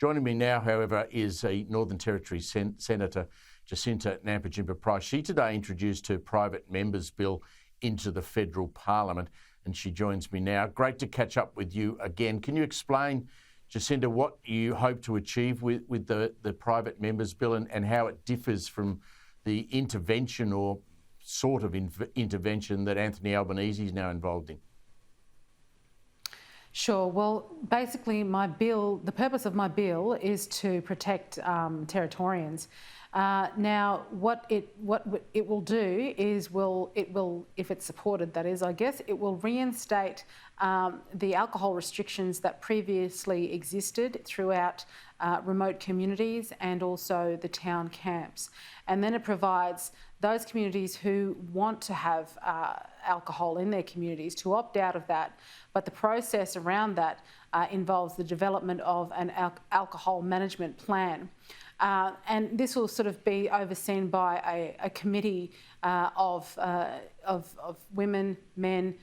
Joining me now, however, is Northern Territory Senator Jacinta Price. She today introduced her private members bill into the federal parliament, and she joins me now. Great to catch up with you again. Can you explain, Jacinta, what you hope to achieve with the private members bill and how it differs from the intervention or sort of intervention that Anthony Albanese is now involved in? Sure. Well, basically, the purpose of my bill is to protect Territorians. Now, what it will do is it will, if it's supported, that is, I guess, it will reinstate the alcohol restrictions that previously existed throughout remote communities and also the town camps. And then it provides those communities who want to have alcohol in their communities to opt out of that. But the process around that involves the development of an alcohol management plan. And this will sort of be overseen by a committee of women, men,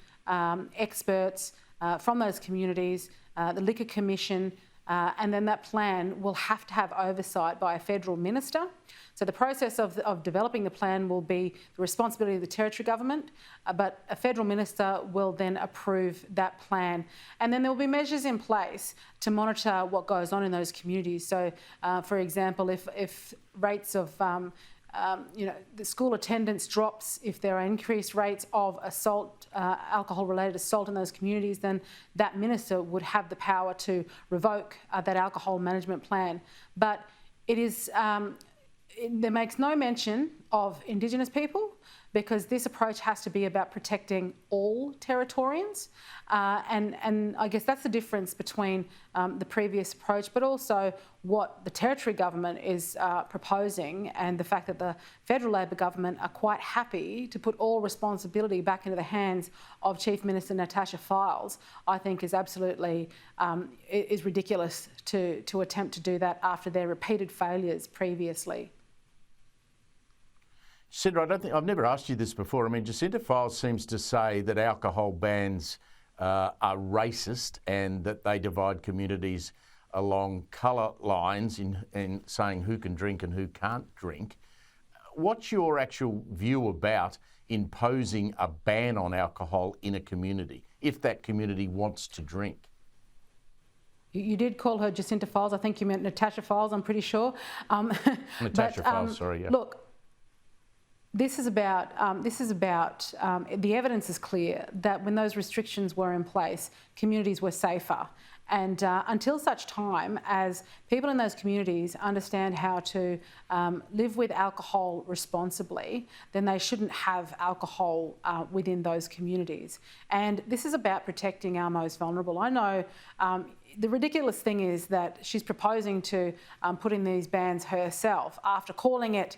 experts from those communities, the Liquor Commission, and then that plan will have to have oversight by a federal minister. So the process of developing the plan will be the responsibility of the Territory Government, but a federal minister will then approve that plan. And then there will be measures in place to monitor what goes on in those communities. So, for example, if rates of the school attendance drops, if there are increased rates of assault, alcohol-related assault in those communities, then that minister would have the power to revoke that alcohol management plan. But it is, there makes no mention of Indigenous people, because this approach has to be about protecting all Territorians. And I guess that's the difference between the previous approach, but also what the Territory Government is proposing, and the fact that the Federal Labor Government are quite happy to put all responsibility back into the hands of Chief Minister Natasha Fyles, I think is absolutely is ridiculous to attempt to do that after their repeated failures previously. Jacinta, I've never asked you this before. I mean, Jacinta Fyles seems to say that alcohol bans are racist and that they divide communities along colour lines in saying who can drink and who can't drink. What's your actual view about imposing a ban on alcohol in a community if that community wants to drink? You did call her Jacinta Fyles. I think you meant Natasha Fyles, I'm pretty sure. Natasha Fyles, sorry, yeah. Look, this is about the evidence is clear that when those restrictions were in place, communities were safer. And until such time as people in those communities understand how to live with alcohol responsibly, then they shouldn't have alcohol within those communities. And this is about protecting our most vulnerable. I know the ridiculous thing is that she's proposing to put in these bans herself after calling it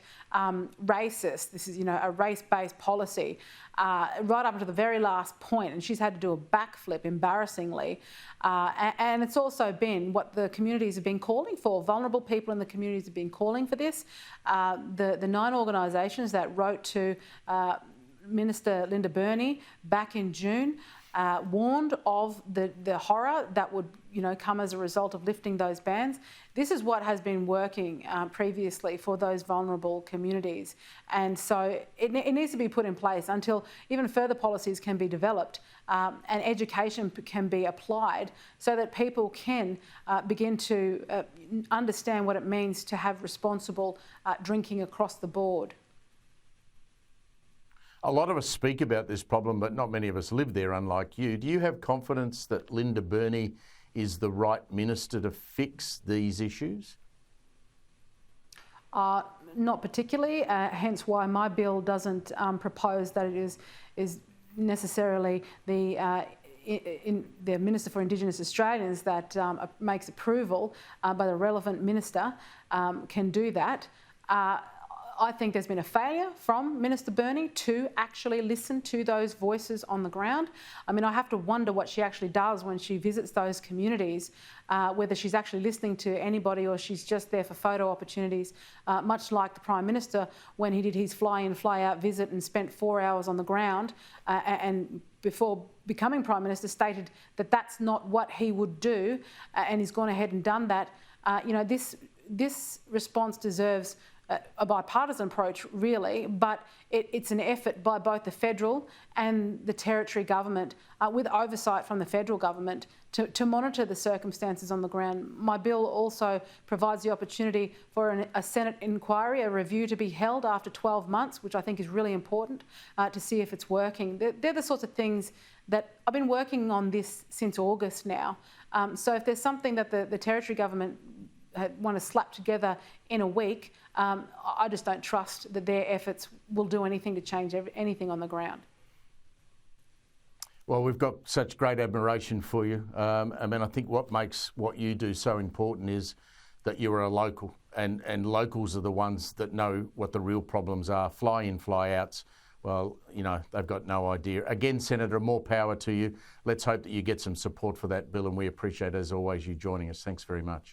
racist. This is, a race-based policy right up to the very last point, and she's had to do a backflip, embarrassingly. And it's also been what the communities have been calling for. Vulnerable people in the communities have been calling for this. The 9 organisations that wrote to Minister Linda Burney back in June warned of the horror that would come as a result of lifting those bans. This is what has been working previously for those vulnerable communities, and so it needs to be put in place until even further policies can be developed and education can be applied so that people can begin to understand what it means to have responsible drinking across the board. A lot of us speak about this problem, but not many of us live there, unlike you. Do you have confidence that Linda Burney is the right minister to fix these issues? Not particularly, hence why my bill doesn't propose that it is necessarily the Minister for Indigenous Australians that makes approval, but the relevant minister can do that. I think there's been a failure from Minister Burney to actually listen to those voices on the ground. I mean, I have to wonder what she actually does when she visits those communities, whether she's actually listening to anybody or she's just there for photo opportunities, much like the Prime Minister when he did his fly-in, fly-out visit and spent 4 hours on the ground and before becoming Prime Minister stated that that's not what he would do, and he's gone ahead and done that. This response deserves a bipartisan approach, really, but it's an effort by both the federal and the territory government, with oversight from the federal government, to monitor the circumstances on the ground. My bill also provides the opportunity for a Senate inquiry, a review to be held after 12 months, which I think is really important, to see if it's working. They're the sorts of things that I've been working on this since August now. So if there's something that the territory government want to slap together in a week, I just don't trust that their efforts will do anything to change anything on the ground. Well, we've got such great admiration for you. I think what makes what you do so important is that you are a local, and locals are the ones that know what the real problems are. Fly-in, fly-outs, well, they've got no idea. Again, Senator, more power to you. Let's hope that you get some support for that bill, and we appreciate, as always, you joining us. Thanks very much.